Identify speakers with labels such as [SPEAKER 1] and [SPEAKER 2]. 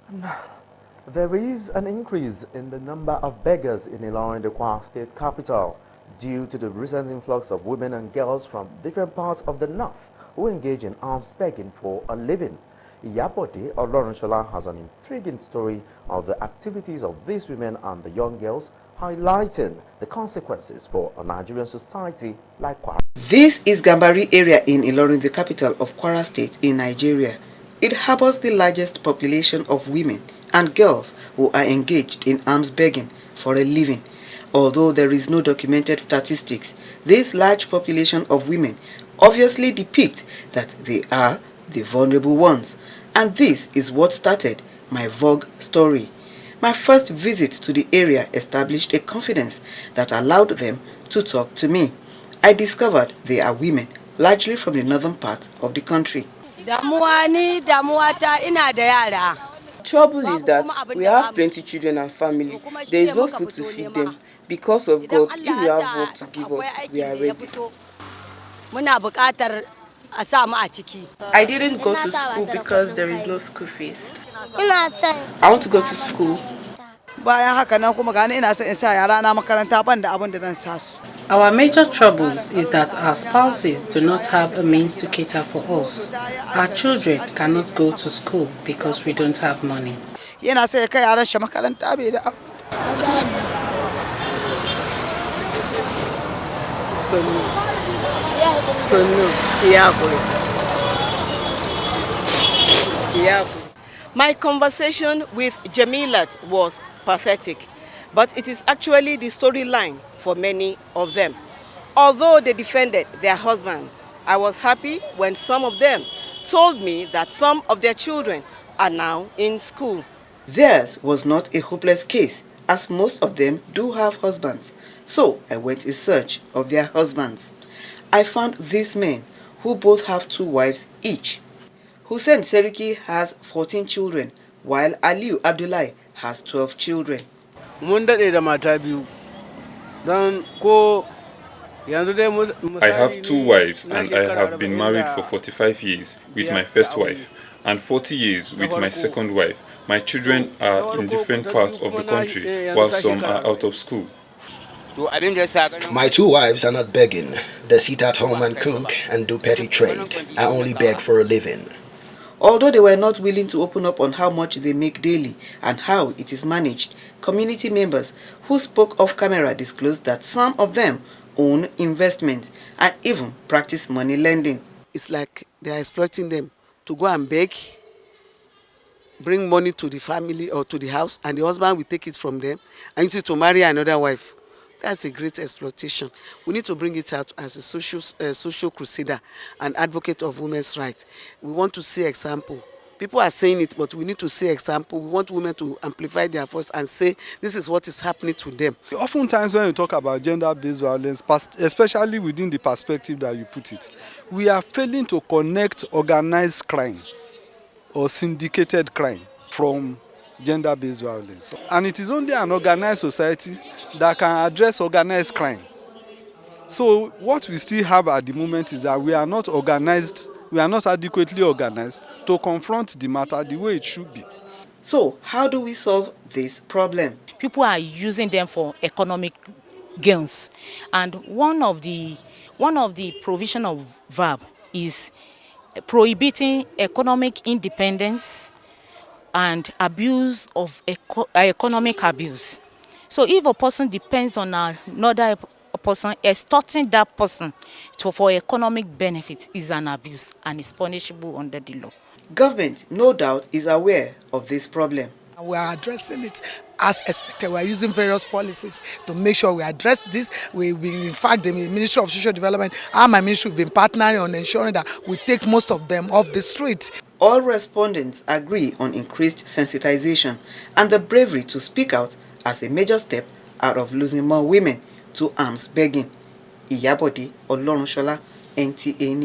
[SPEAKER 1] There is an increase in the number of beggars in Ilorin, the Kwara State capital, due to the recent influx of women and girls from different parts of the north who engage in alms begging for a living. Iyabode Olorunsola has an intriguing story of the activities of these women and the young girls, highlighting the consequences for a Nigerian society like Kwara.
[SPEAKER 2] This is Gambari area in Ilorin, the capital of Kwara State in Nigeria. It harbors the largest population of women and girls who are engaged in alms begging for a living. Although there is no documented statistics, this large population of women obviously depicts that they are the vulnerable ones. And this is what started my Vogue story. My first visit to the area established a confidence that allowed them to talk to me. I discovered they are women, largely from the northern part of the country.
[SPEAKER 3] Trouble is that we have plenty children and family. There is no food to feed them. Because of God, if you have work to give us, we are ready. I didn't go to school because there is no school fees. I want to go to school.
[SPEAKER 4] Our major troubles is that our spouses do not have a means to cater for us. Our children cannot go to school because we don't have money.
[SPEAKER 5] My conversation with Jamilat was pathetic, but it is actually the storyline for many of them. Although they defended their husbands, I was happy when some of them told me that some of their children are now in school.
[SPEAKER 2] Theirs was not a hopeless case, as most of them do have husbands. So I went in search of their husbands. I found these men who both have 2 wives each. Hussein Seriki has 14 children, while Aliu Abdullahi has 12 children.
[SPEAKER 6] I have 2 wives and I have been married for 45 years with my first wife and 40 years with my second wife. My children are in different parts of the country while some are out of school.
[SPEAKER 7] My 2 wives are not begging. They sit at home and cook and do petty trade. I only beg for a living.
[SPEAKER 2] Although they were not willing to open up on how much they make daily and how it is managed, community members who spoke off camera disclosed that some of them own investments and even practice money lending.
[SPEAKER 8] It's like they are exploiting them to go and beg, bring money to the family or to the house, and the husband will take it from them and use it to marry another wife. That's a great exploitation. We need to bring it out as a social crusader and advocate of women's rights. We want to see example. People are saying it, but we need to see example. We want women to amplify their voice and say this is what is happening to them.
[SPEAKER 9] Oftentimes when you talk about gender-based violence, especially within the perspective that you put it, we are failing to connect organized crime or syndicated crime from gender-based violence. And it is only an organized society that can address organized crime. So what we still have at the moment is that we are not organized, we are not adequately organized to confront the matter the way it should be.
[SPEAKER 2] So how do we solve this problem?
[SPEAKER 10] People are using them for economic gains, and one of the provision of VAB is prohibiting economic independence and abuse of economic abuse. So if a person depends on another person, extorting that person for economic benefit is an abuse and is punishable under the law.
[SPEAKER 2] Government, no doubt, is aware of this problem.
[SPEAKER 8] We are addressing it as expected. We are using various policies to make sure we address this. In fact, the Ministry of Social Development and my ministry have been partnering on ensuring that we take most of them off the streets.
[SPEAKER 2] All respondents agree on increased sensitization and the bravery to speak out as a major step out of losing more women to alms begging. Iyabode Olorunsola, NTA News.